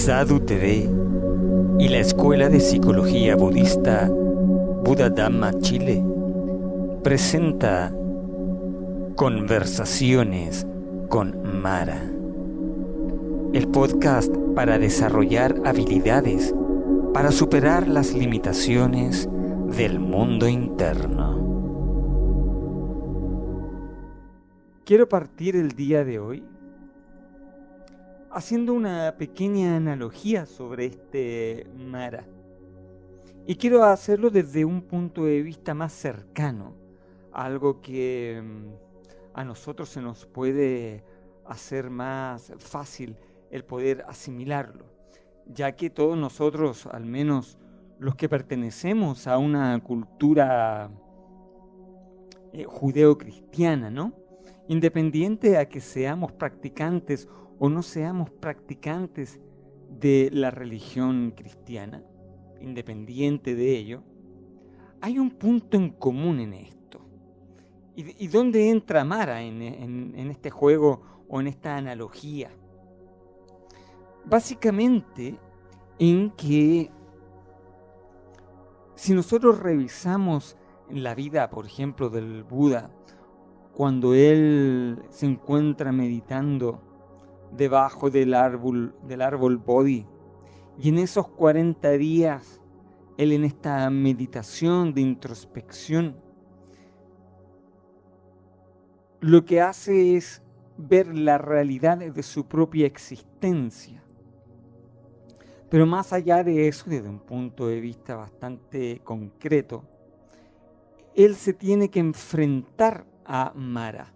Sadhu TV y la Escuela de Psicología Budista Buddha Dhamma Chile presenta Conversaciones con Mara, el podcast para desarrollar habilidades para superar las limitaciones del mundo interno. Quiero partir el día de hoy haciendo una pequeña analogía sobre este Mara. Y quiero hacerlo desde un punto de vista más cercano, algo que a nosotros se nos puede hacer más fácil el poder asimilarlo, ya que todos nosotros, al menos los que pertenecemos a una cultura judeo-cristiana, ¿no? Independiente a que seamos practicantes o no seamos practicantes de la religión cristiana, independiente de ello, hay un punto en común en esto. ¿Y dónde entra Mara en este juego o en esta analogía? Básicamente en que si nosotros revisamos la vida, por ejemplo, del Buda, cuando él se encuentra meditando debajo del árbol Bodhi, y en esos 40 días, él en esta meditación de introspección, lo que hace es ver la realidad de su propia existencia. Pero más allá de eso, desde un punto de vista bastante concreto, él se tiene que enfrentar a Mara,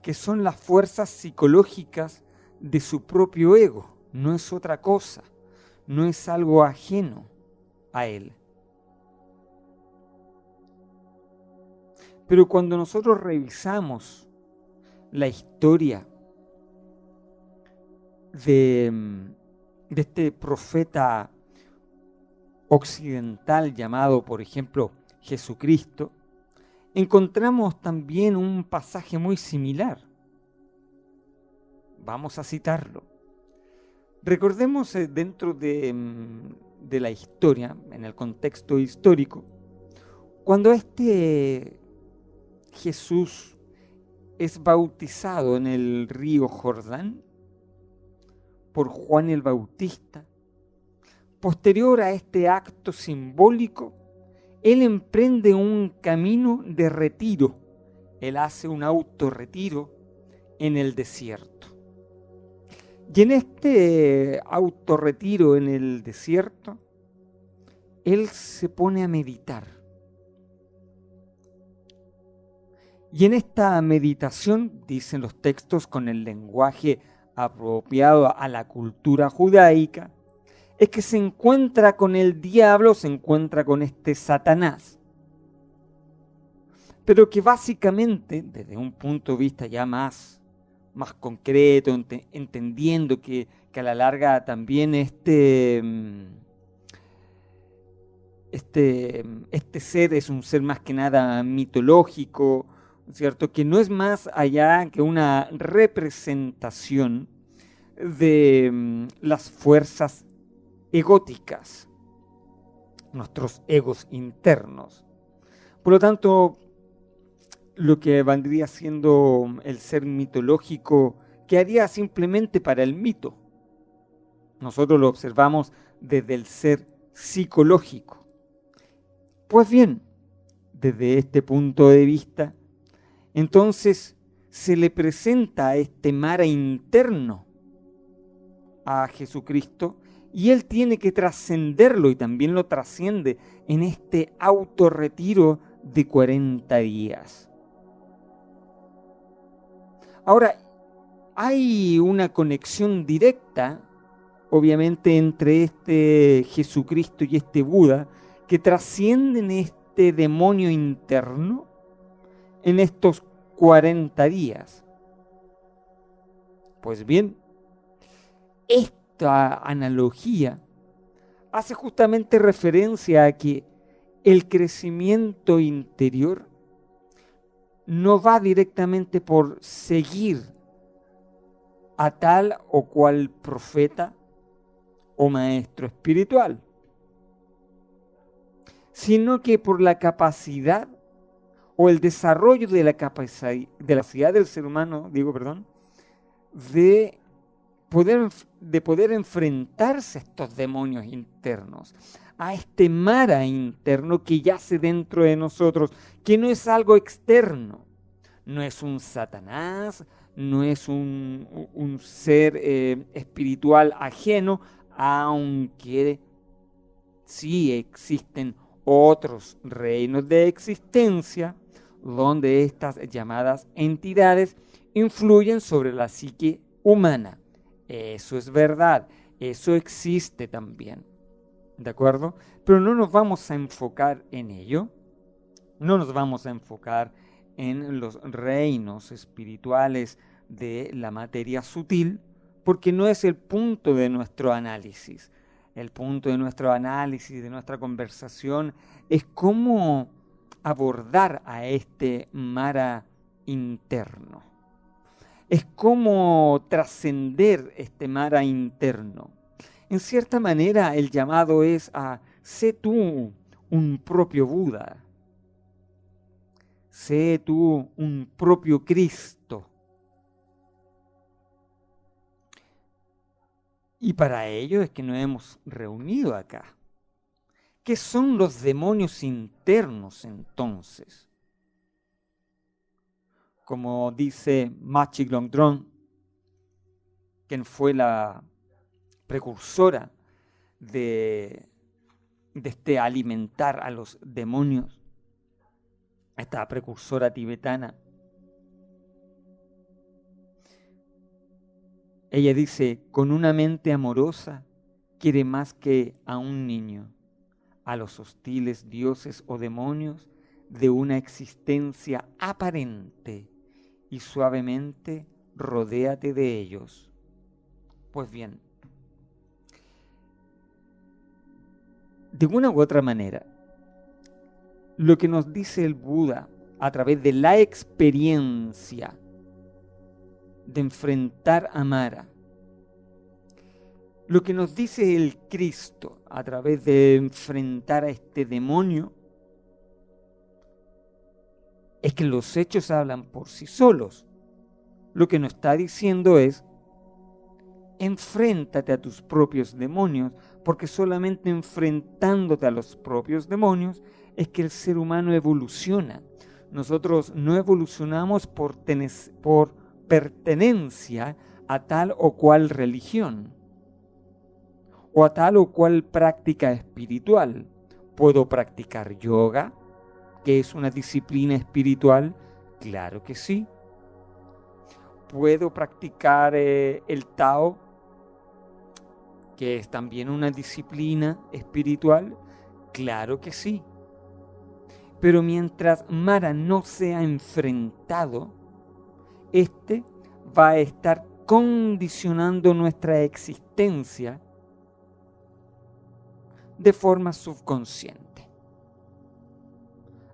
que son las fuerzas psicológicas de su propio ego, no es otra cosa, no es algo ajeno a él. Pero cuando nosotros revisamos la historia de este profeta occidental llamado, por ejemplo, Jesucristo, encontramos también un pasaje muy similar. Vamos a citarlo. Recordemos dentro de la historia, en el contexto histórico, cuando este Jesús es bautizado en el río Jordán por Juan el Bautista, posterior a este acto simbólico, él emprende un camino de retiro. Él hace un autorretiro en el desierto. Y en este autorretiro en el desierto, él se pone a meditar. Y en esta meditación, dicen los textos con el lenguaje apropiado a la cultura judaica, es que se encuentra con el diablo, se encuentra con este Satanás. Pero que básicamente, desde un punto de vista ya más concreto, entendiendo que a la larga también este ser es un ser más que nada mitológico, ¿cierto? Que no es más allá que una representación de las fuerzas egóticas, nuestros egos internos. Por lo tanto, lo que vendría siendo el ser mitológico quedaría simplemente para el mito. Nosotros lo observamos desde el ser psicológico. Pues bien, desde este punto de vista, entonces se le presenta a este Mara interno a Jesucristo y él tiene que trascenderlo y también lo trasciende en este autorretiro de 40 días. Ahora, hay una conexión directa, obviamente, entre este Jesucristo y este Buda, que trascienden este demonio interno en estos 40 días. Pues bien, esta analogía hace justamente referencia a que el crecimiento interior no va directamente por seguir a tal o cual profeta o maestro espiritual, sino que por la capacidad o el desarrollo de la capacidad del ser humano, de poder enfrentarse a estos demonios internos, a este Mara interno que yace dentro de nosotros, que no es algo externo, no es un Satanás, no es un ser espiritual ajeno, aunque sí existen otros reinos de existencia donde estas llamadas entidades influyen sobre la psique humana. Eso es verdad, eso existe también, ¿de acuerdo? Pero no nos vamos a enfocar en ello, no nos vamos a enfocar en los reinos espirituales de la materia sutil, porque no es el punto de nuestro análisis. El punto de nuestro análisis, de nuestra conversación, es cómo abordar a este Mara interno. Es cómo trascender este Mara interno. En cierta manera, el llamado es a sé tú un propio Buda. Sé tú un propio Cristo. Y para ello es que nos hemos reunido acá. ¿Qué son los demonios internos entonces? Como dice Machi Glongdron, quien fue la precursora de este alimentar a los demonios, esta precursora tibetana. Ella dice, con una mente amorosa quiere más que a un niño, a los hostiles dioses o demonios de una existencia aparente y suavemente rodéate de ellos. Pues bien, de una u otra manera, lo que nos dice el Buda a través de la experiencia de enfrentar a Mara, lo que nos dice el Cristo a través de enfrentar a este demonio, es que los hechos hablan por sí solos. Lo que nos está diciendo es, enfréntate a tus propios demonios, porque solamente enfrentándote a los propios demonios es que el ser humano evoluciona. Nosotros no evolucionamos por pertenencia a tal o cual religión o a tal o cual práctica espiritual. ¿Puedo practicar yoga, que es una disciplina espiritual? Claro que sí. ¿Puedo practicar el Tao, que es también una disciplina espiritual? Claro que sí. Pero mientras Mara no sea enfrentado, este va a estar condicionando nuestra existencia de forma subconsciente,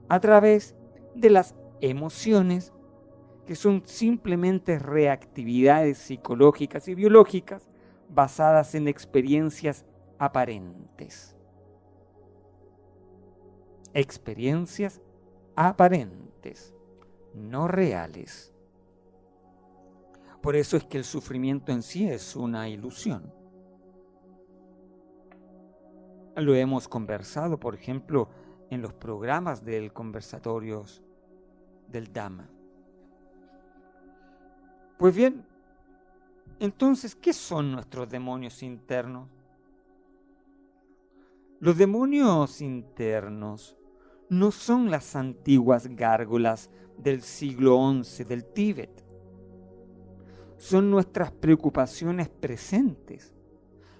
a través de las emociones, que son simplemente reactividades psicológicas y biológicas basadas en experiencias aparentes. Experiencias aparentes, no reales. Por eso es que el sufrimiento en sí es una ilusión. Lo hemos conversado, por ejemplo, en los programas del conversatorios del Dhamma. Pues bien, entonces, ¿qué son nuestros demonios internos? Los demonios internos no son las antiguas gárgolas del siglo XI del Tíbet. Son nuestras preocupaciones presentes,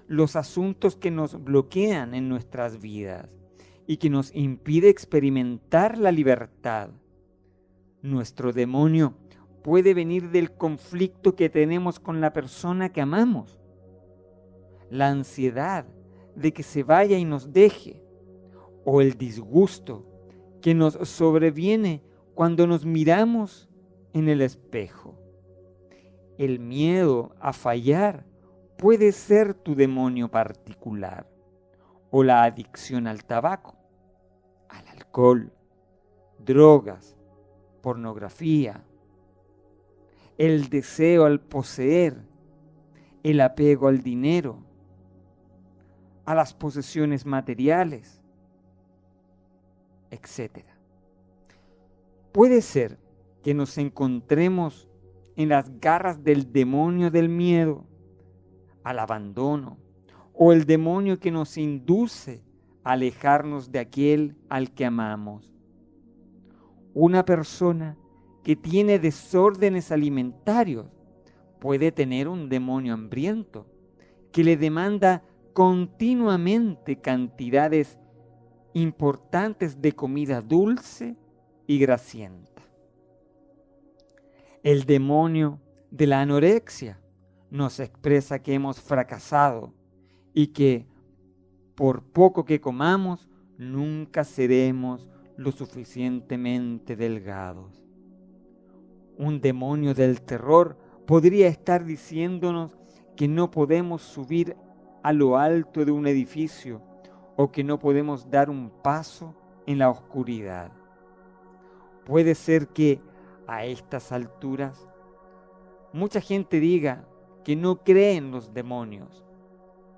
los asuntos que nos bloquean en nuestras vidas y que nos impide experimentar la libertad. Nuestro demonio puede venir del conflicto que tenemos con la persona que amamos, la ansiedad de que se vaya y nos deje, o el disgusto que nos sobreviene cuando nos miramos en el espejo, el miedo a fallar puede ser tu demonio particular, o la adicción al tabaco, al alcohol, drogas, pornografía, el deseo al poseer, el apego al dinero, a las posesiones materiales, etc. Puede ser que nos encontremos en las garras del demonio del miedo, al abandono, o el demonio que nos induce a alejarnos de aquel al que amamos. Una persona que tiene desórdenes alimentarios puede tener un demonio hambriento que le demanda continuamente cantidades importantes de comida dulce y grasienta. El demonio de la anorexia nos expresa que hemos fracasado y que por poco que comamos nunca seremos lo suficientemente delgados. Un demonio del terror podría estar diciéndonos que no podemos subir a lo alto de un edificio o que no podemos dar un paso en la oscuridad. Puede ser que a estas alturas mucha gente diga que no cree en los demonios.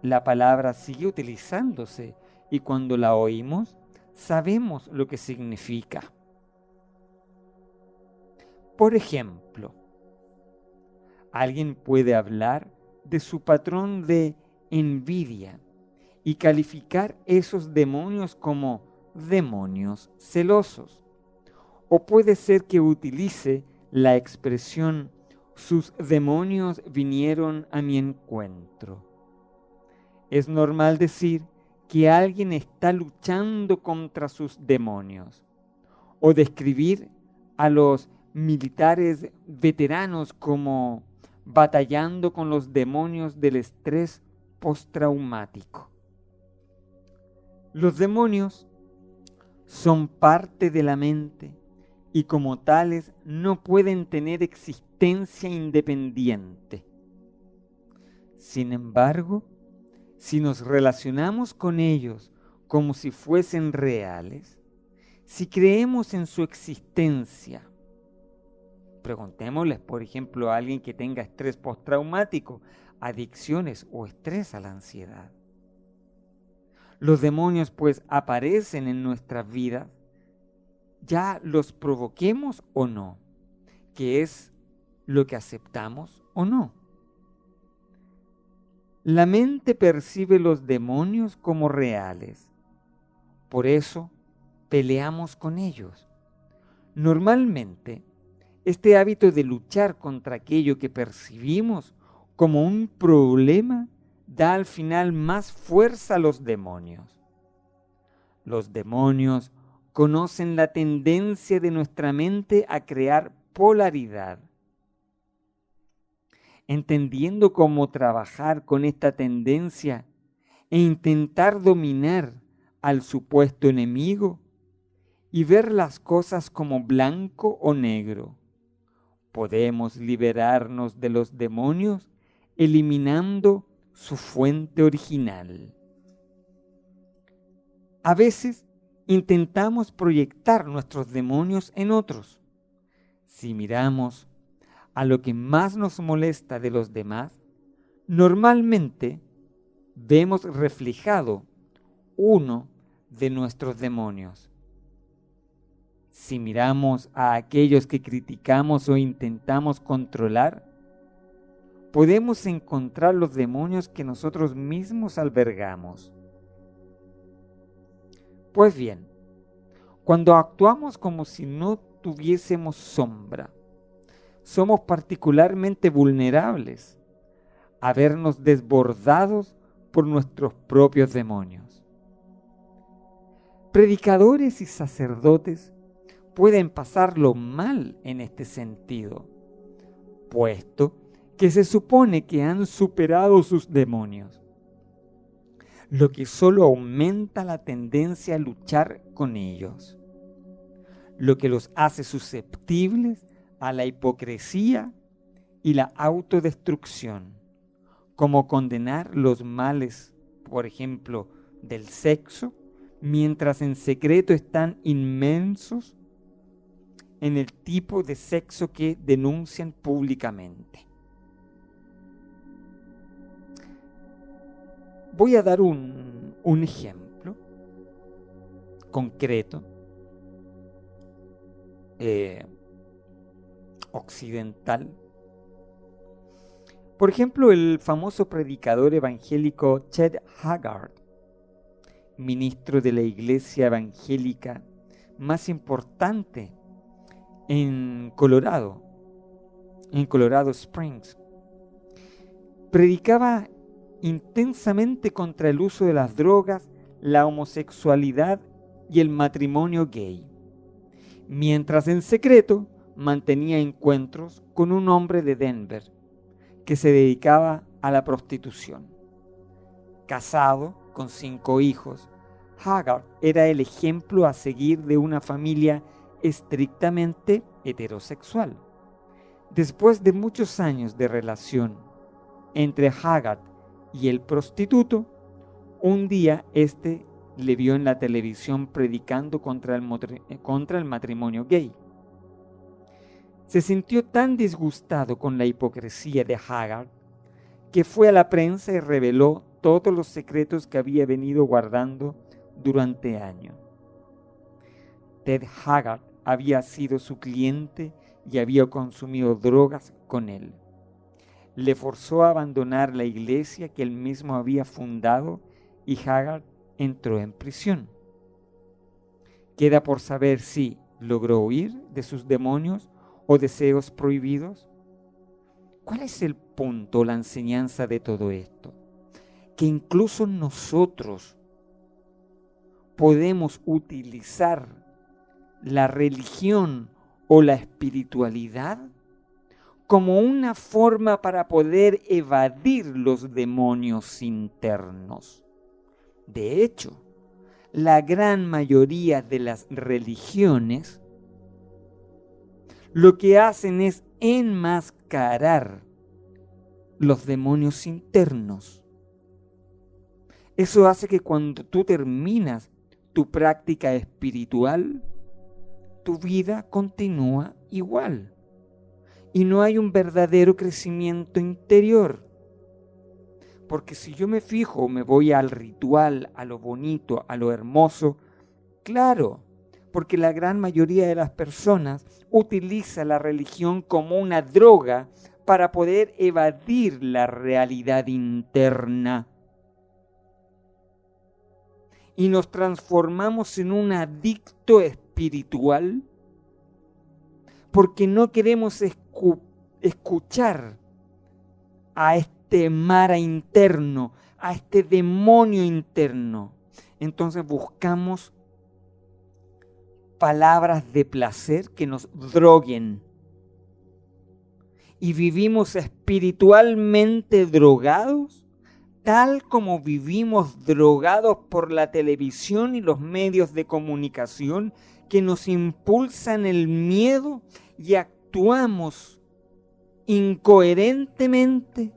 La palabra sigue utilizándose y cuando la oímos sabemos lo que significa. Por ejemplo, alguien puede hablar de su patrón de envidia y calificar esos demonios como demonios celosos. O puede ser que utilice la expresión sus demonios vinieron a mi encuentro. Es normal decir que alguien está luchando contra sus demonios o describir a los militares veteranos como batallando con los demonios del estrés postraumático. Los demonios son parte de la mente y como tales no pueden tener existencia independiente. Sin embargo, si nos relacionamos con ellos como si fuesen reales, si creemos en su existencia, preguntémosles, por ejemplo, a alguien que tenga estrés postraumático, adicciones o estrés a la ansiedad. Los demonios pues aparecen en nuestras vidas, ya los provoquemos o no, que es lo que aceptamos o no. La mente percibe los demonios como reales, por eso peleamos con ellos. Normalmente, este hábito de luchar contra aquello que percibimos como un problema da al final más fuerza a los demonios. Los demonios conocen la tendencia de nuestra mente a crear polaridad. Entendiendo cómo trabajar con esta tendencia e intentar dominar al supuesto enemigo y ver las cosas como blanco o negro, podemos liberarnos de los demonios eliminando su fuente original. A veces intentamos proyectar nuestros demonios en otros. Si miramos a lo que más nos molesta de los demás, normalmente vemos reflejado uno de nuestros demonios. Si miramos a aquellos que criticamos o intentamos controlar, podemos encontrar los demonios que nosotros mismos albergamos. Pues bien, cuando actuamos como si no tuviésemos sombra, somos particularmente vulnerables a vernos desbordados por nuestros propios demonios. Predicadores y sacerdotes pueden pasarlo mal en este sentido, puesto que se supone que han superado sus demonios, lo que solo aumenta la tendencia a luchar con ellos, lo que los hace susceptibles a la hipocresía y la autodestrucción, como condenar los males, por ejemplo, del sexo, mientras en secreto están inmensos en el tipo de sexo que denuncian públicamente. Voy a dar un ejemplo concreto, occidental. Por ejemplo, el famoso predicador evangélico Chet Haggard, ministro de la iglesia evangélica más importante en Colorado Springs, predicaba intensamente contra el uso de las drogas, la homosexualidad y el matrimonio gay, mientras en secreto mantenía encuentros con un hombre de Denver que se dedicaba a la prostitución. Casado con 5 hijos, Haggard era el ejemplo a seguir de una familia estrictamente heterosexual. Después de muchos años de relación entre Haggard y el prostituto, un día este le vio en la televisión predicando contra el matrimonio gay. Se sintió tan disgustado con la hipocresía de Haggard que fue a la prensa y reveló todos los secretos que había venido guardando durante años. Ted Haggard había sido su cliente y había consumido drogas con él. Le forzó a abandonar la iglesia que él mismo había fundado y Haggard entró en prisión. Queda por saber si logró huir de sus demonios o deseos prohibidos. ¿Cuál es el punto, la enseñanza de todo esto? Que incluso nosotros podemos utilizar la religión o la espiritualidad como una forma para poder evadir los demonios internos. De hecho, la gran mayoría de las religiones lo que hacen es enmascarar los demonios internos. Eso hace que cuando tú terminas tu práctica espiritual, tu vida continúa igual y no hay un verdadero crecimiento interior. Porque si yo me fijo, me voy al ritual, a lo bonito, a lo hermoso, claro, porque la gran mayoría de las personas utiliza la religión como una droga para poder evadir la realidad interna. Y nos transformamos en un adicto espiritual porque no queremos escuchar a este Mara interno, a este demonio interno. Entonces buscamos palabras de placer que nos droguen. Y vivimos espiritualmente drogados, tal como vivimos drogados por la televisión y los medios de comunicación que nos impulsan el miedo y actuamos incoherentemente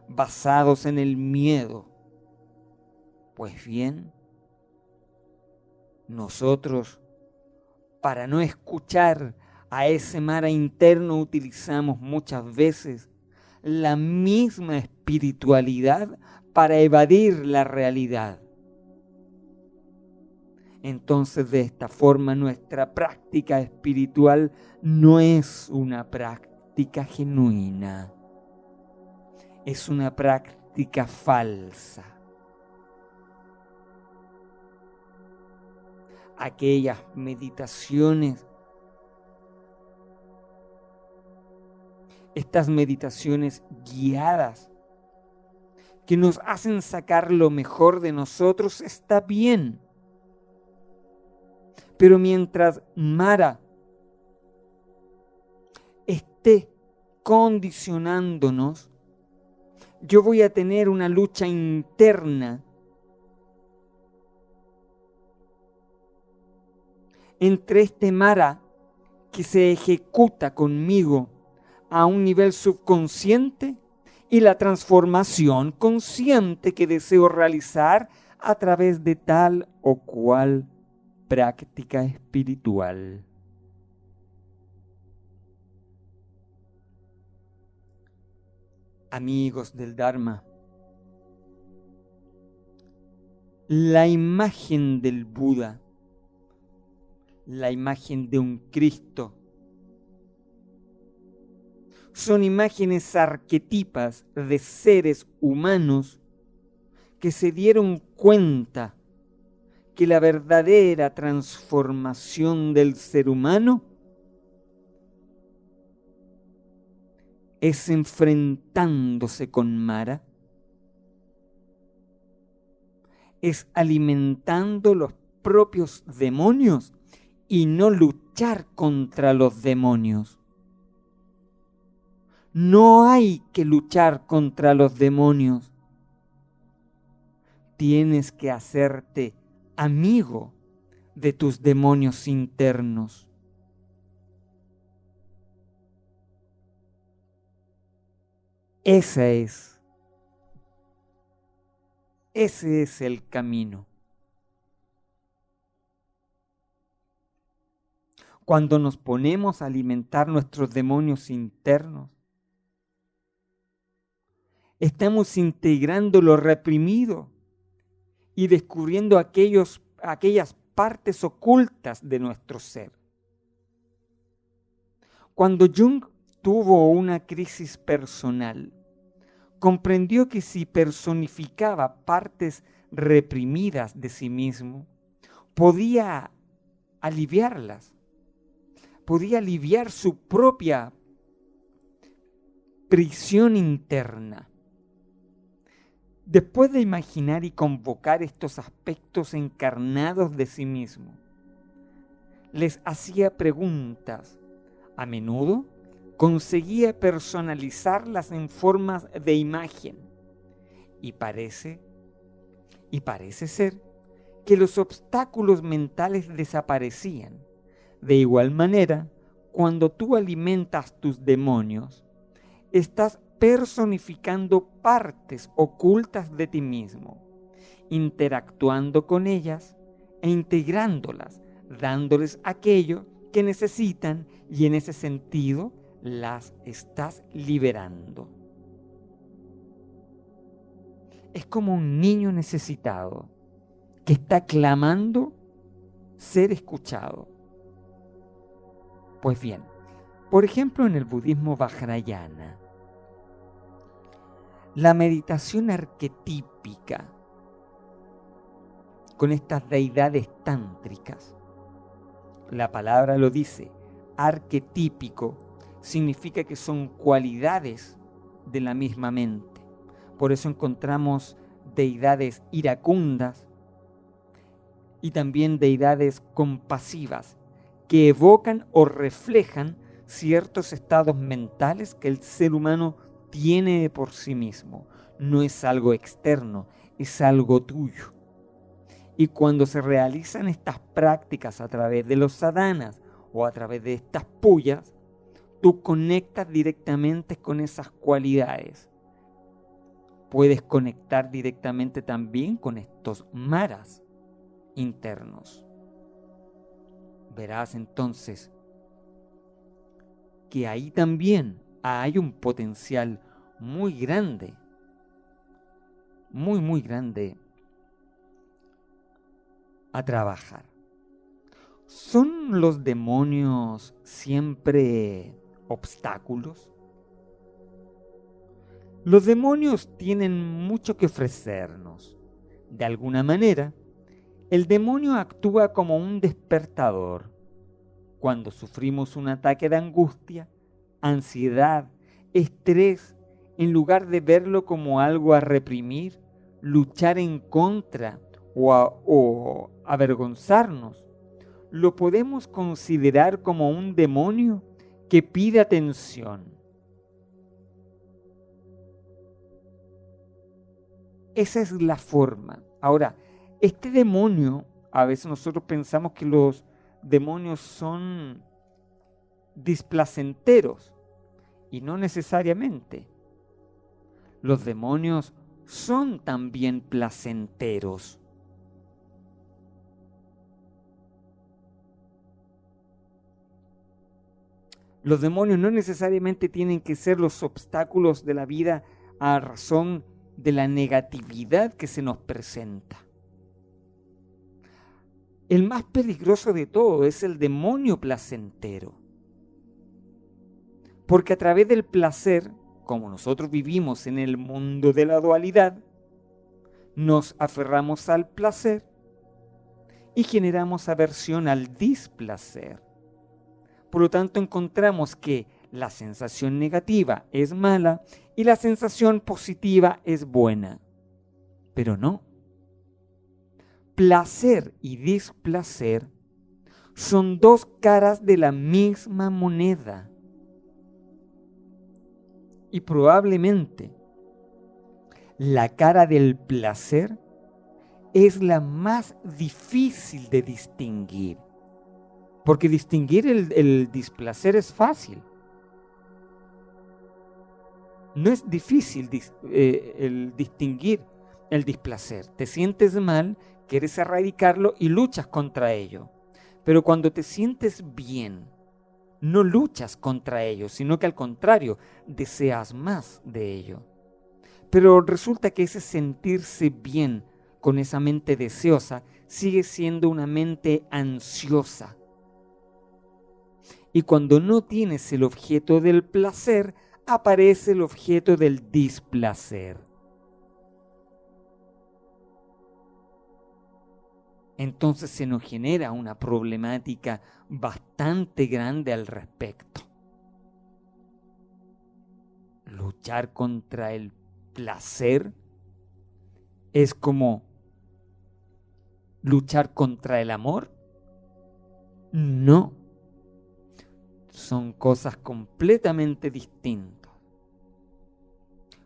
basados en el miedo. Pues bien, nosotros, para no escuchar a ese Mara interno, utilizamos muchas veces la misma espiritualidad para evadir la realidad. Entonces, de esta forma, nuestra práctica espiritual no es una práctica genuina, es una práctica falsa. Aquellas meditaciones, estas meditaciones guiadas que nos hacen sacar lo mejor de nosotros, está bien. Pero mientras Mara esté condicionándonos, yo voy a tener una lucha interna entre este Mara que se ejecuta conmigo a un nivel subconsciente y la transformación consciente que deseo realizar a través de tal o cual práctica espiritual. Amigos del Dharma, la imagen del Buda, la imagen de un Cristo, son imágenes arquetipas de seres humanos que se dieron cuenta que la verdadera transformación del ser humano es enfrentándose con Mara, es alimentando los propios demonios y no luchar contra los demonios. No hay que luchar contra los demonios. Tienes que hacerte amigo de tus demonios internos. Ese es el camino. Cuando nos ponemos a alimentar nuestros demonios internos, estamos integrando lo reprimido y descubriendo aquellas partes ocultas de nuestro ser. Cuando Jung tuvo una crisis personal, comprendió que si personificaba partes reprimidas de sí mismo, podía aliviarlas, podía aliviar su propia prisión interna. Después de imaginar y convocar estos aspectos encarnados de sí mismo, les hacía preguntas. A menudo conseguía personalizarlas en formas de imagen. Y parece ser que los obstáculos mentales desaparecían. De igual manera, cuando tú alimentas tus demonios, estás personificando partes ocultas de ti mismo, interactuando con ellas e integrándolas, dándoles aquello que necesitan y en ese sentido las estás liberando. Es como un niño necesitado que está clamando ser escuchado. Pues bien, por ejemplo, en el budismo Vajrayana, la meditación arquetípica con estas deidades tántricas, la palabra lo dice, arquetípico, significa que son cualidades de la misma mente. Por eso encontramos deidades iracundas y también deidades compasivas que evocan o reflejan ciertos estados mentales que el ser humano tiene por sí mismo. No es algo externo, es algo tuyo. Y cuando se realizan estas prácticas a través de los sadhanas o a través de estas puyas, tú conectas directamente con esas cualidades. Puedes conectar directamente también con estos maras internos. Verás entonces que ahí también hay un potencial muy grande, muy grande a trabajar. ¿Son los demonios siempre obstáculos? Los demonios tienen mucho que ofrecernos. De alguna manera, el demonio actúa como un despertador. Cuando sufrimos un ataque de angustia, ansiedad, estrés, en lugar de verlo como algo a reprimir, luchar en contra o avergonzarnos, lo podemos considerar como un demonio que pide atención. Esa es la forma. Ahora, este demonio, a veces nosotros pensamos que los demonios son displacenteros y no necesariamente. Los demonios son también placenteros. Los demonios no necesariamente tienen que ser los obstáculos de la vida a razón de la negatividad que se nos presenta. El más peligroso de todo es el demonio placentero. Porque a través del placer, como nosotros vivimos en el mundo de la dualidad, nos aferramos al placer y generamos aversión al displacer. Por lo tanto, encontramos que la sensación negativa es mala y la sensación positiva es buena. Pero no. Placer y displacer son dos caras de la misma moneda. Y probablemente la cara del placer es la más difícil de distinguir. Porque distinguir el displacer es fácil. No es difícil el distinguir el displacer. Te sientes mal, quieres erradicarlo y luchas contra ello. Pero cuando te sientes bien, no luchas contra ello, sino que al contrario, deseas más de ello. Pero resulta que ese sentirse bien con esa mente deseosa sigue siendo una mente ansiosa. Y cuando no tienes el objeto del placer, aparece el objeto del displacer. Entonces se nos genera una problemática bastante grande al respecto. Luchar contra el placer es como luchar contra el amor. No. Son cosas completamente distintas.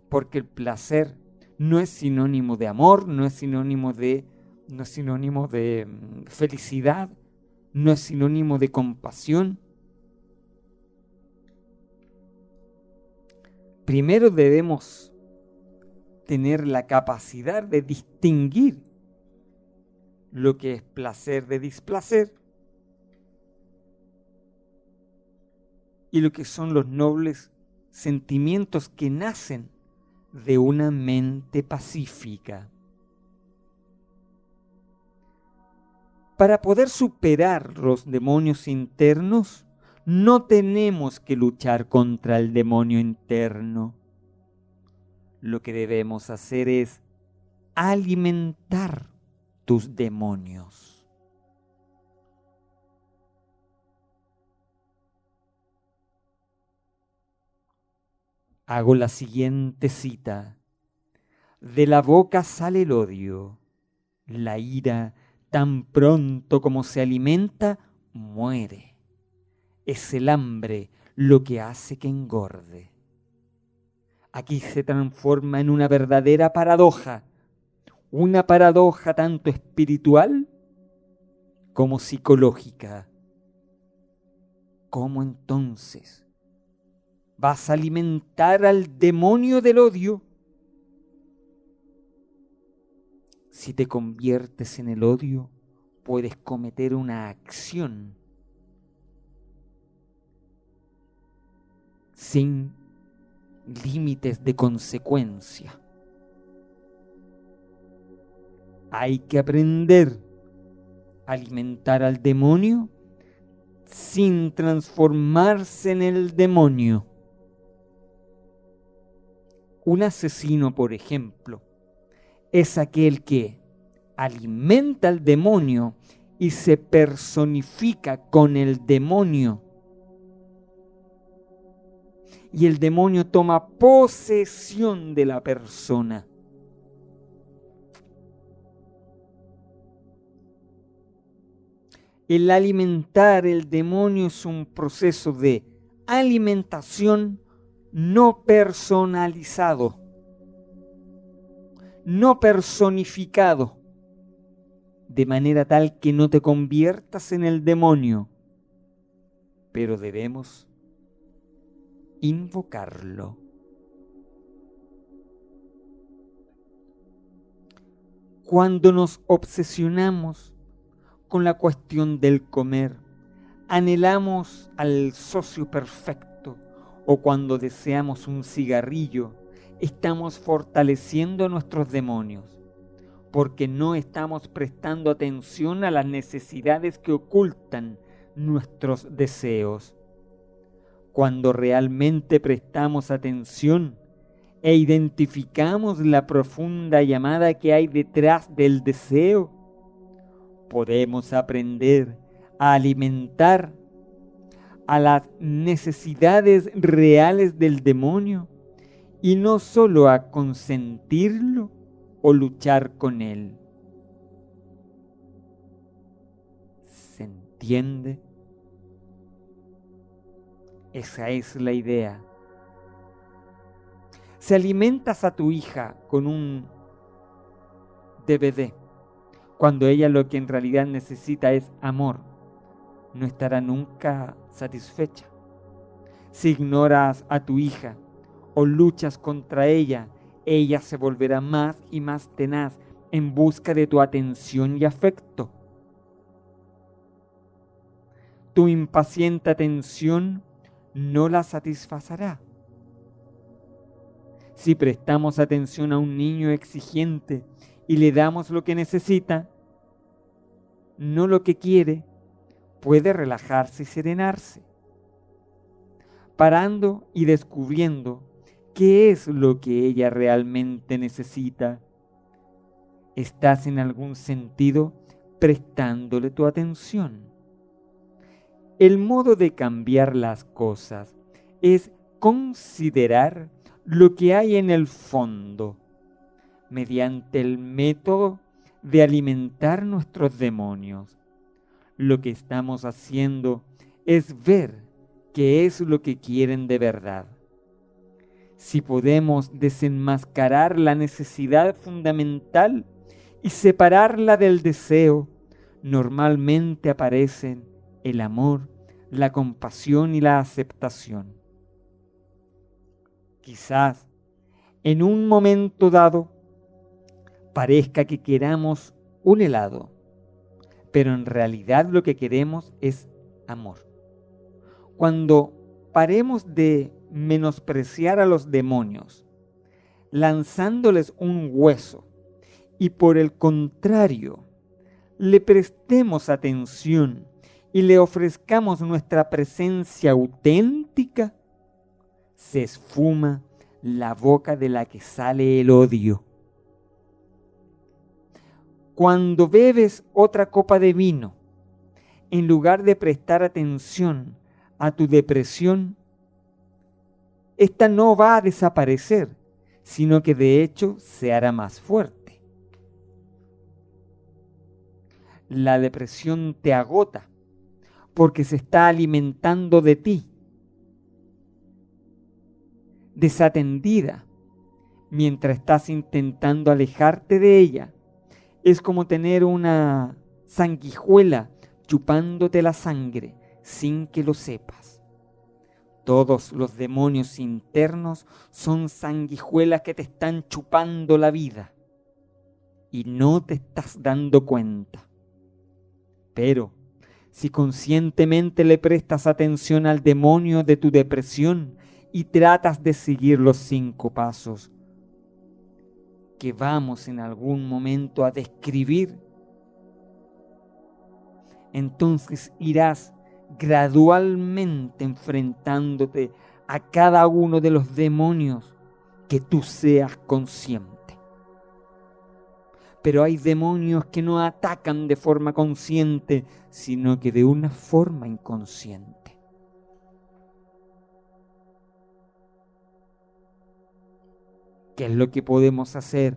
Porque el placer no es sinónimo de amor, no es sinónimo de felicidad, no es sinónimo de compasión. Primero debemos tener la capacidad de distinguir lo que es placer de displacer y lo que son los nobles sentimientos que nacen de una mente pacífica. Para poder superar los demonios internos, no tenemos que luchar contra el demonio interno. Lo que debemos hacer es alimentar tus demonios. Hago la siguiente cita. De la boca sale el odio, la ira tan pronto como se alimenta, muere. Es el hambre lo que hace que engorde. Aquí se transforma en una verdadera paradoja, una paradoja tanto espiritual como psicológica. ¿Cómo entonces vas a alimentar al demonio del odio? Si te conviertes en el odio, puedes cometer una acción sin límites de consecuencia. Hay que aprender a alimentar al demonio sin transformarse en el demonio. Un asesino, por ejemplo, es aquel que alimenta al demonio y se personifica con el demonio. Y el demonio toma posesión de la persona. El alimentar el demonio es un proceso de alimentación no personalizado, no personificado, de manera tal que no te conviertas en el demonio, pero debemos invocarlo. Cuando nos obsesionamos con la cuestión del comer, anhelamos al socio perfecto, o cuando deseamos un cigarrillo, estamos fortaleciendo nuestros demonios, porque no estamos prestando atención a las necesidades que ocultan nuestros deseos. Cuando realmente prestamos atención e identificamos la profunda llamada que hay detrás del deseo, podemos aprender a alimentar a las necesidades reales del demonio y no solo a consentirlo o luchar con él. ¿Se entiende? Esa es la idea. Si alimentas a tu hija con un DVD, cuando ella lo que en realidad necesita es amor, no estará nunca satisfecha. Si ignoras a tu hija o luchas contra ella se volverá más y más tenaz en busca de tu atención y afecto. Tu impaciente atención no la satisfacerá. Si prestamos atención a un niño exigente y le damos lo que necesita, no lo que quiere, puede relajarse y serenarse, parando y descubriendo qué es lo que ella realmente necesita. Estás en algún sentido prestándole tu atención. El modo de cambiar las cosas es considerar lo que hay en el fondo, mediante el método de alimentar nuestros demonios. Lo que estamos haciendo es ver qué es lo que quieren de verdad. Si podemos desenmascarar la necesidad fundamental y separarla del deseo, normalmente aparecen el amor, la compasión y la aceptación. Quizás en un momento dado parezca que queramos un helado, pero en realidad lo que queremos es amor. Cuando paremos de menospreciar a los demonios, lanzándoles un hueso, y por el contrario, le prestemos atención y le ofrezcamos nuestra presencia auténtica, se esfuma la boca de la que sale el odio. Cuando bebes otra copa de vino, en lugar de prestar atención a tu depresión, esta no va a desaparecer, sino que de hecho se hará más fuerte. La depresión te agota porque se está alimentando de ti, desatendida, mientras estás intentando alejarte de ella. Es como tener una sanguijuela chupándote la sangre sin que lo sepas. Todos los demonios internos son sanguijuelas que te están chupando la vida y no te estás dando cuenta. Pero si conscientemente le prestas atención al demonio de tu depresión y tratas de seguir los 5 pasos que vamos en algún momento a describir, entonces irás gradualmente enfrentándote a cada uno de los demonios que tú seas consciente. Pero hay demonios que no atacan de forma consciente, sino que de una forma inconsciente. ¿Qué es lo que podemos hacer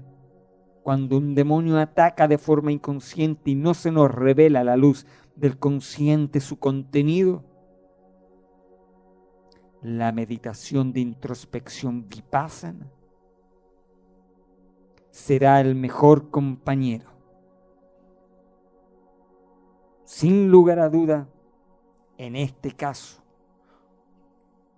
cuando un demonio ataca de forma inconsciente y no se nos revela a la luz del consciente su contenido? La meditación de introspección vipassana será el mejor compañero. Sin lugar a duda, en este caso,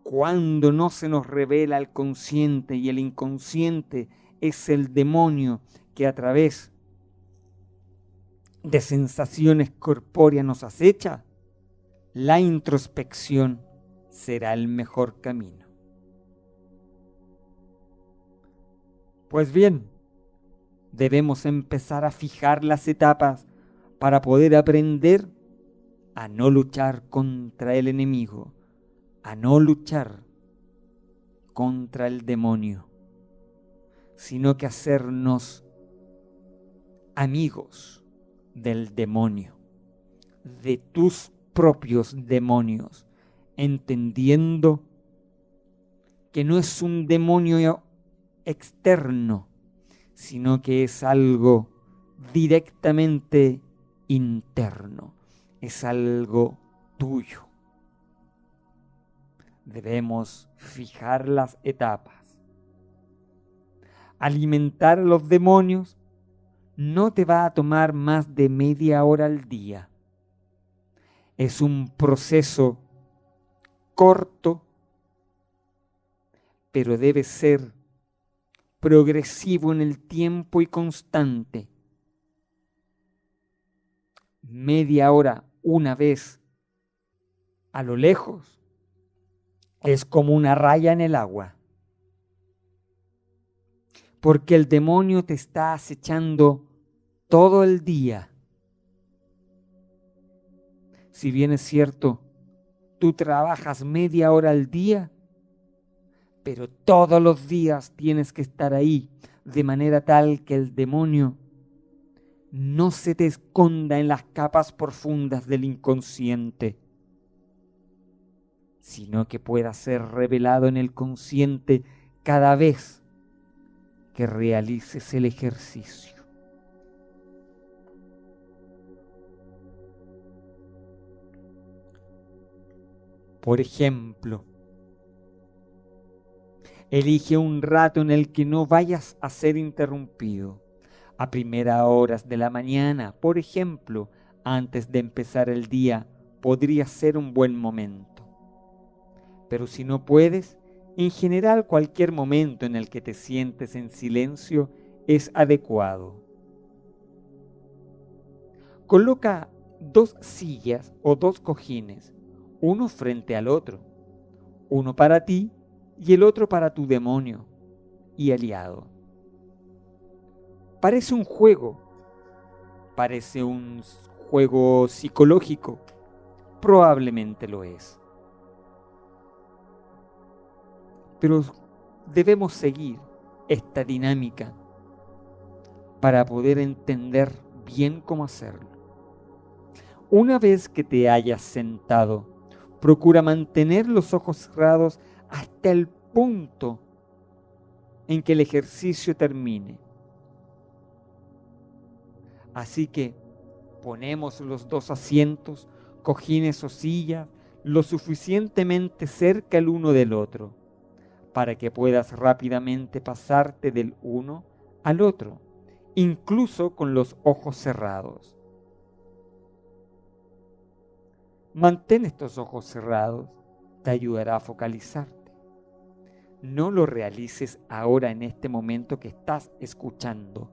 cuando no se nos revela el consciente y el inconsciente es el demonio que a través de sensaciones corpóreas nos acecha, la introspección será el mejor camino. Pues bien, debemos empezar a fijar las etapas para poder aprender a no luchar contra el enemigo, a no luchar contra el demonio, sino que hacernos amigos del demonio, de tus propios demonios, entendiendo que no es un demonio externo, sino que es algo directamente interno, es algo tuyo. Debemos fijar las etapas. Alimentar a los demonios no te va a tomar más de media hora al día. Es un proceso corto, pero debe ser progresivo en el tiempo y constante. Media hora una vez a lo lejos es como una raya en el agua, porque el demonio te está acechando todo el día. Si bien es cierto, tú trabajas media hora al día, pero todos los días tienes que estar ahí, de manera tal que el demonio no se te esconda en las capas profundas del inconsciente, sino que pueda ser revelado en el consciente cada vez que realices el ejercicio. Por ejemplo, elige un rato en el que no vayas a ser interrumpido. A primeras horas de la mañana, por ejemplo, antes de empezar el día, podría ser un buen momento. Pero si no puedes, en general cualquier momento en el que te sientes en silencio es adecuado. Coloca 2 sillas o 2 cojines, uno frente al otro, uno para ti y el otro para tu demonio y aliado. Parece un juego psicológico, probablemente lo es. Pero debemos seguir esta dinámica para poder entender bien cómo hacerlo. Una vez que te hayas sentado, procura mantener los ojos cerrados hasta el punto en que el ejercicio termine. Así que ponemos los 2 asientos, cojines o sillas, lo suficientemente cerca el uno del otro, para que puedas rápidamente pasarte del uno al otro, incluso con los ojos cerrados. Mantén estos ojos cerrados, te ayudará a focalizarte. No lo realices ahora en este momento que estás escuchando.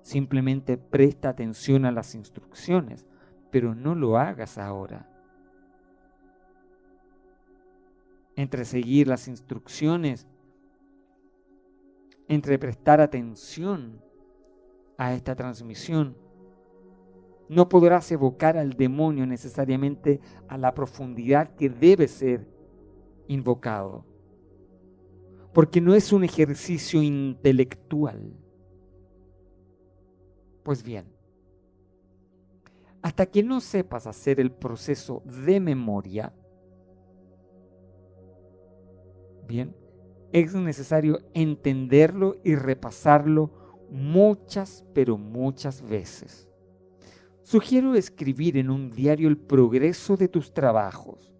Simplemente presta atención a las instrucciones, pero no lo hagas ahora. Entre seguir las instrucciones, entre prestar atención a esta transmisión, no podrás evocar al demonio necesariamente a la profundidad que debe ser invocado, porque no es un ejercicio intelectual. Pues bien, hasta que no sepas hacer el proceso de memoria, bien, es necesario entenderlo y repasarlo muchas, pero muchas veces. Sugiero escribir en un diario el progreso de tus trabajos.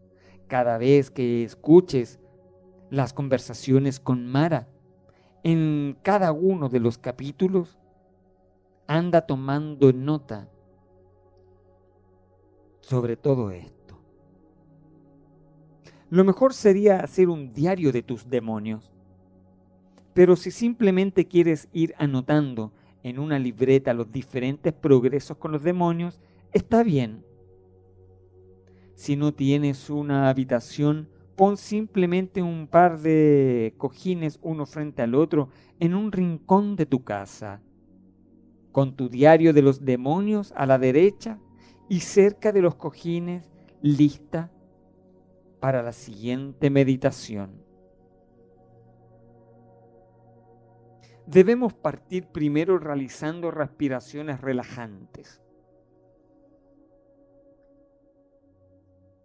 Cada vez que escuches las conversaciones con Mara, en cada uno de los capítulos, anda tomando nota sobre todo esto. Lo mejor sería hacer un diario de tus demonios, pero si simplemente quieres ir anotando en una libreta los diferentes progresos con los demonios, está bien. Si no tienes una habitación, pon simplemente un par de cojines uno frente al otro en un rincón de tu casa, con tu diario de los demonios a la derecha y cerca de los cojines lista para la siguiente meditación. Debemos partir primero realizando respiraciones relajantes.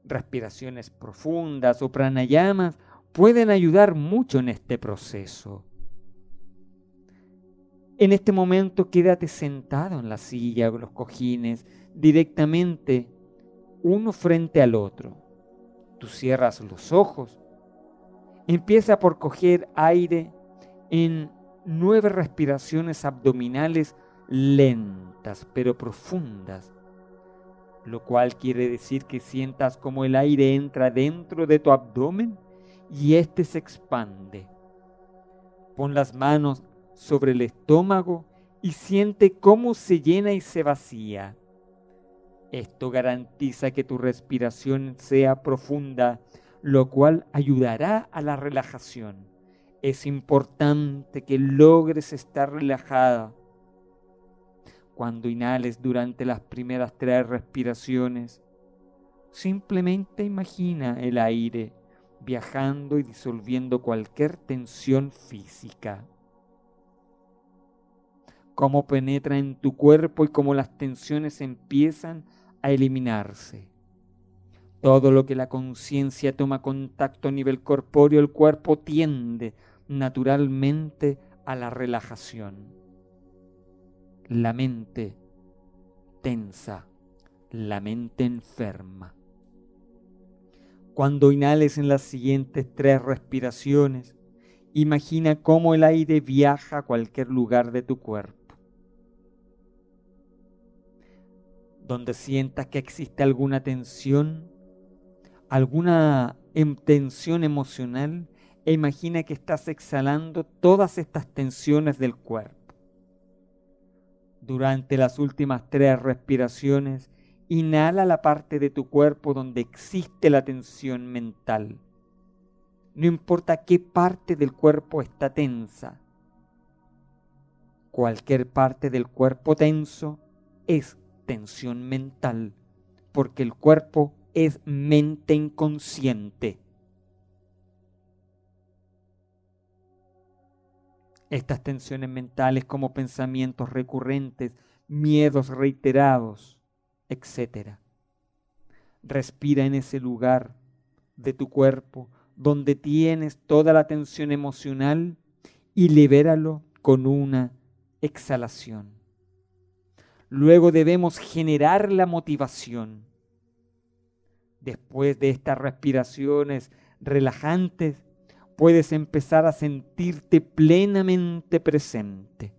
Respiraciones profundas o pranayamas pueden ayudar mucho en este proceso. En este momento quédate sentado en la silla o los cojines directamente uno frente al otro. Tú cierras los ojos. Empieza por coger aire en 9 respiraciones abdominales lentas pero profundas, lo cual quiere decir que sientas como el aire entra dentro de tu abdomen y éste se expande. Pon las manos sobre el estómago y siente cómo se llena y se vacía. Esto garantiza que tu respiración sea profunda, lo cual ayudará a la relajación. Es importante que logres estar relajada. Cuando inhales durante las primeras 3 respiraciones, simplemente imagina el aire viajando y disolviendo cualquier tensión física. Cómo penetra en tu cuerpo y cómo las tensiones empiezan a eliminarse. Todo lo que la conciencia toma contacto a nivel corpóreo, el cuerpo tiende naturalmente a la relajación. La mente tensa, la mente enferma. Cuando inhales en las siguientes 3 respiraciones, imagina cómo el aire viaja a cualquier lugar de tu cuerpo. Donde sientas que existe alguna tensión, alguna tensión emocional, e imagina que estás exhalando todas estas tensiones del cuerpo. Durante las últimas 3 respiraciones, inhala la parte de tu cuerpo donde existe la tensión mental. No importa qué parte del cuerpo está tensa. Cualquier parte del cuerpo tenso es tensión mental, porque el cuerpo es mente inconsciente. Estas tensiones mentales como pensamientos recurrentes, miedos reiterados, etc. Respira en ese lugar de tu cuerpo donde tienes toda la tensión emocional y libéralo con una exhalación. Luego debemos generar la motivación. Después de estas respiraciones relajantes, puedes empezar a sentirte plenamente presente.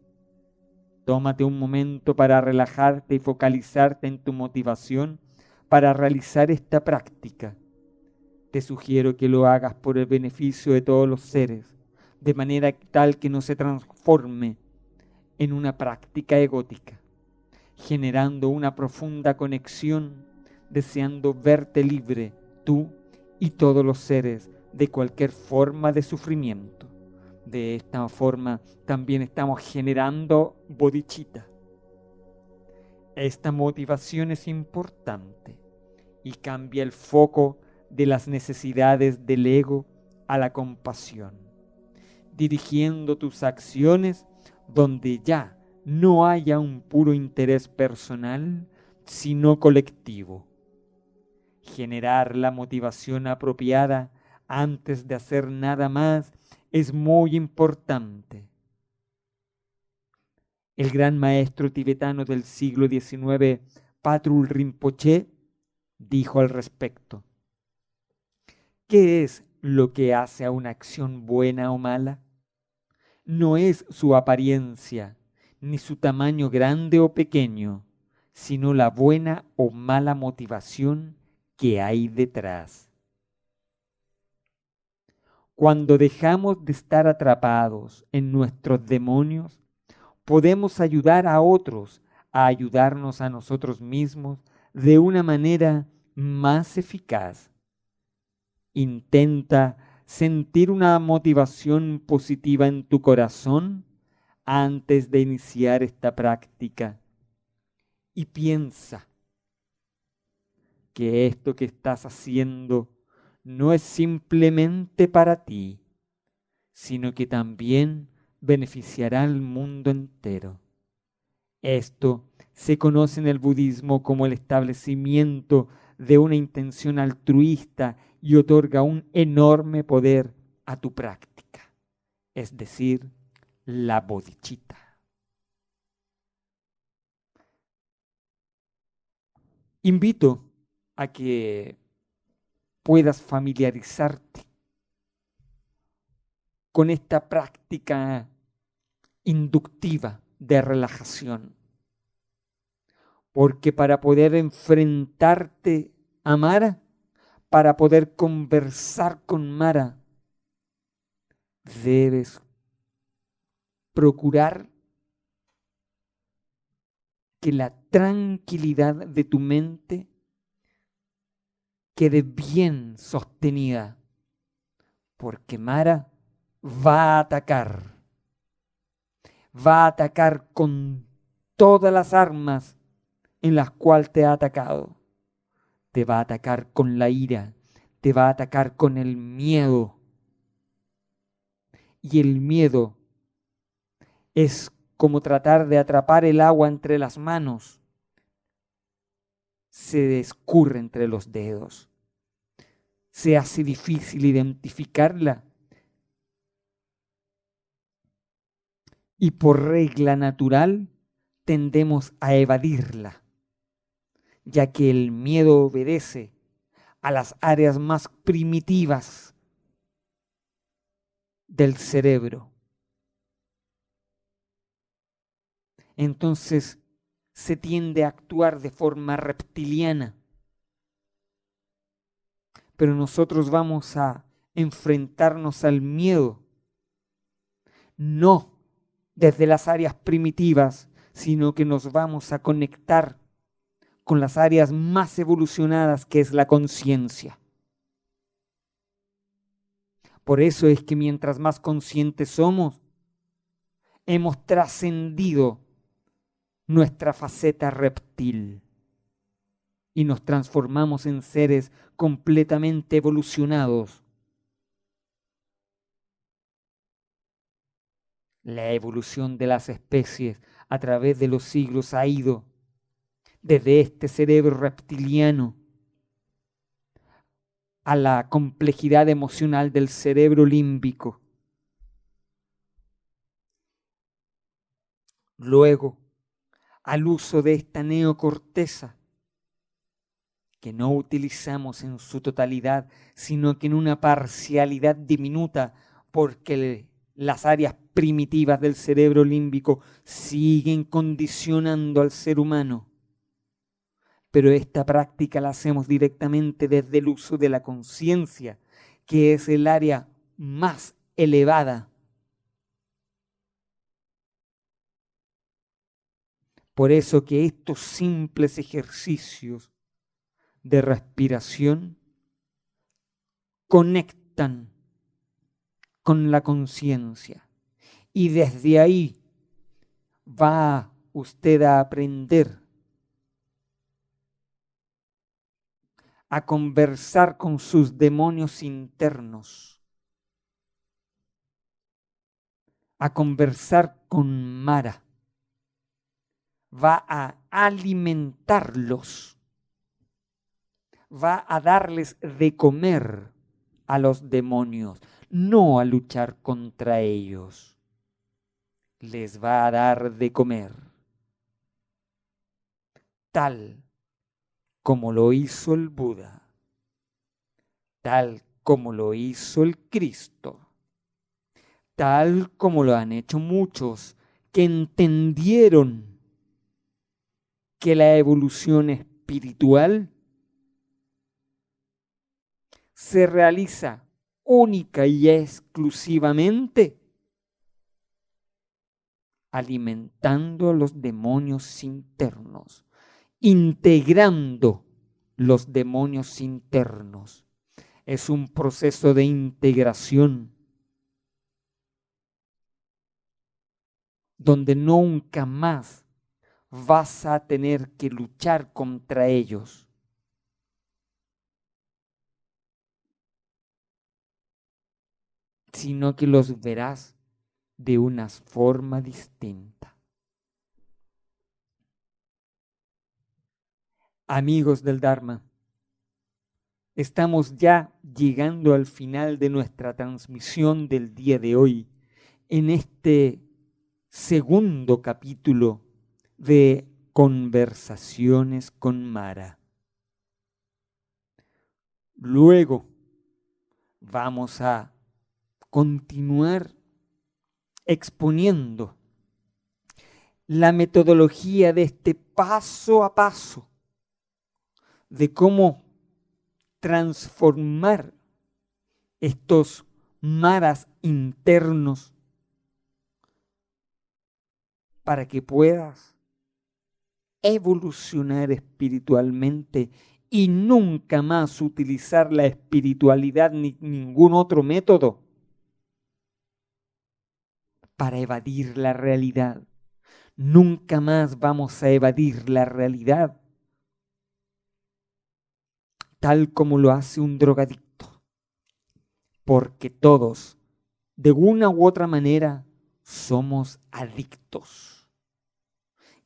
Tómate un momento para relajarte y focalizarte en tu motivación para realizar esta práctica. Te sugiero que lo hagas por el beneficio de todos los seres, de manera tal que no se transforme en una práctica egótica, generando una profunda conexión, deseando verte libre, tú y todos los seres, de cualquier forma de sufrimiento. De esta forma también estamos generando bodhicitta. Esta motivación es importante y cambia el foco de las necesidades del ego a la compasión, dirigiendo tus acciones donde ya no haya un puro interés personal, sino colectivo. Generar la motivación apropiada antes de hacer nada más es muy importante. El gran maestro tibetano del siglo XIX, Patrul Rinpoche, dijo al respecto: ¿qué es lo que hace a una acción buena o mala? No es su apariencia, ni su tamaño grande o pequeño, sino la buena o mala motivación que hay detrás. Cuando dejamos de estar atrapados en nuestros demonios, podemos ayudar a otros a ayudarnos a nosotros mismos de una manera más eficaz. Intenta sentir una motivación positiva en tu corazón antes de iniciar esta práctica y piensa que esto que estás haciendo no es simplemente para ti, sino que también beneficiará al mundo entero. Esto se conoce en el budismo como el establecimiento de una intención altruista y otorga un enorme poder a tu práctica, es decir, la bodhicitta. Invito a que puedas familiarizarte con esta práctica inductiva de relajación. Porque para poder enfrentarte a Mara, para poder conversar con Mara, debes procurar que la tranquilidad de tu mente quede bien sostenida, porque Mara va a atacar con todas las armas en las cuales te ha atacado. Te va a atacar con la ira, te va a atacar con el miedo. Y el miedo es como tratar de atrapar el agua entre las manos. Se escurre entre los dedos. Se hace difícil identificarla. Y por regla natural tendemos a evadirla, ya que el miedo obedece a las áreas más primitivas del cerebro. Entonces se tiende a actuar de forma reptiliana. Pero nosotros vamos a enfrentarnos al miedo, no desde las áreas primitivas, sino que nos vamos a conectar con las áreas más evolucionadas, que es la conciencia. Por eso es que mientras más conscientes somos, hemos trascendido nuestra faceta reptil y nos transformamos en seres completamente evolucionados. La evolución de las especies a través de los siglos ha ido desde este cerebro reptiliano a la complejidad emocional del cerebro límbico. Luego, al uso de esta neocorteza, que no utilizamos en su totalidad, sino que en una parcialidad diminuta, porque las áreas primitivas del cerebro límbico siguen condicionando al ser humano. Pero esta práctica la hacemos directamente desde el uso de la conciencia, que es el área más elevada. Por eso que estos simples ejercicios de respiración conectan con la conciencia. Y desde ahí va usted a aprender a conversar con sus demonios internos, a conversar con Mara. Va a alimentarlos, va a darles de comer a los demonios, no a luchar contra ellos. Les va a dar de comer, tal como lo hizo el Buda, tal como lo hizo el Cristo, tal como lo han hecho muchos que entendieron que la evolución espiritual se realiza única y exclusivamente alimentando a los demonios internos, integrando los demonios internos. Es un proceso de integración donde nunca más vas a tener que luchar contra ellos. Sino que los verás de una forma distinta. Amigos del Dharma, estamos ya llegando al final de nuestra transmisión del día de hoy, en este segundo capítulo de Conversaciones con Mara. Luego vamos a continuar exponiendo la metodología de este paso a paso de cómo transformar estos maras internos para que puedas evolucionar espiritualmente y nunca más utilizar la espiritualidad ni ningún otro método para evadir la realidad. Nunca más vamos a evadir la realidad tal como lo hace un drogadicto, porque todos, de una u otra manera, somos adictos.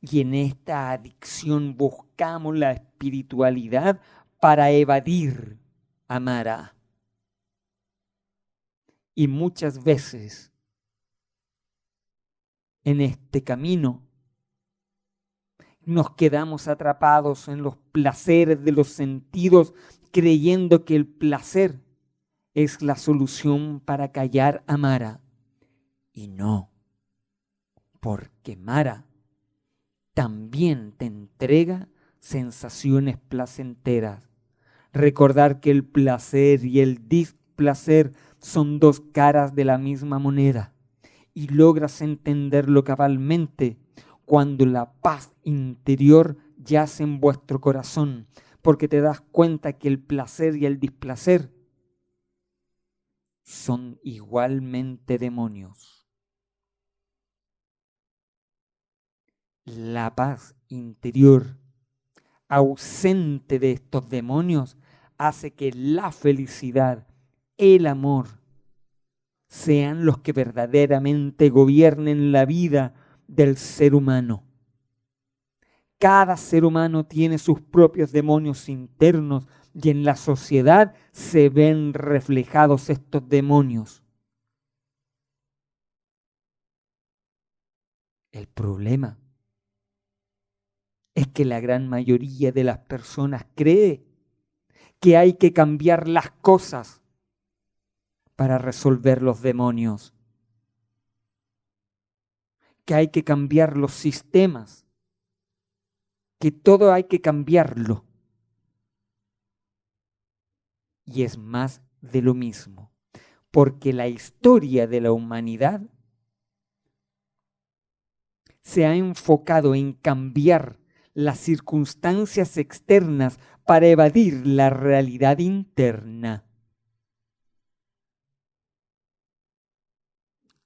Y en esta adicción buscamos la espiritualidad para evadir a Mara. Y muchas veces en este camino nos quedamos atrapados en los placeres de los sentidos, creyendo que el placer es la solución para callar a Mara. Y no, porque Mara también te entrega sensaciones placenteras. Recordar que el placer y el displacer son dos caras de la misma moneda, y logras entenderlo cabalmente cuando la paz interior yace en vuestro corazón, porque te das cuenta que el placer y el displacer son igualmente demonios. La paz interior, ausente de estos demonios, hace que la felicidad, el amor, sean los que verdaderamente gobiernen la vida del ser humano. Cada ser humano tiene sus propios demonios internos y en la sociedad se ven reflejados estos demonios. El problema es que la gran mayoría de las personas cree que hay que cambiar las cosas para resolver los demonios, que hay que cambiar los sistemas, que todo hay que cambiarlo. Y es más de lo mismo, porque la historia de la humanidad se ha enfocado en cambiar las circunstancias externas para evadir la realidad interna.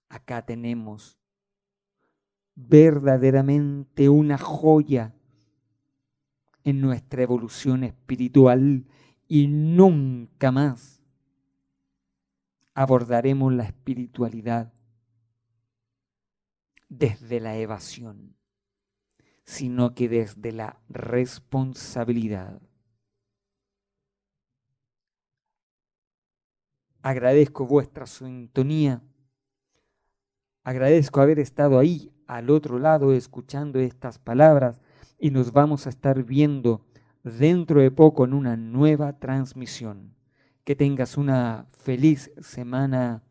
Acá tenemos verdaderamente una joya en nuestra evolución espiritual y nunca más abordaremos la espiritualidad desde la evasión, sino que desde la responsabilidad. Agradezco vuestra sintonía, agradezco haber estado ahí al otro lado escuchando estas palabras y nos vamos a estar viendo dentro de poco en una nueva transmisión. Que tengas una feliz semana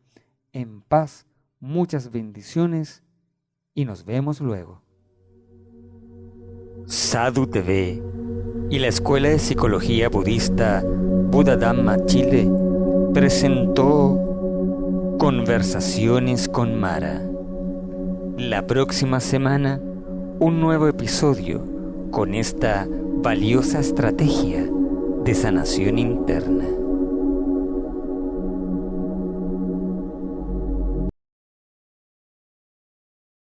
en paz, muchas bendiciones y nos vemos luego. Sadhu TV y la Escuela de Psicología Budista Buddha Dhamma Chile presentó Conversaciones con Mara. La próxima semana, un nuevo episodio con esta valiosa estrategia de sanación interna.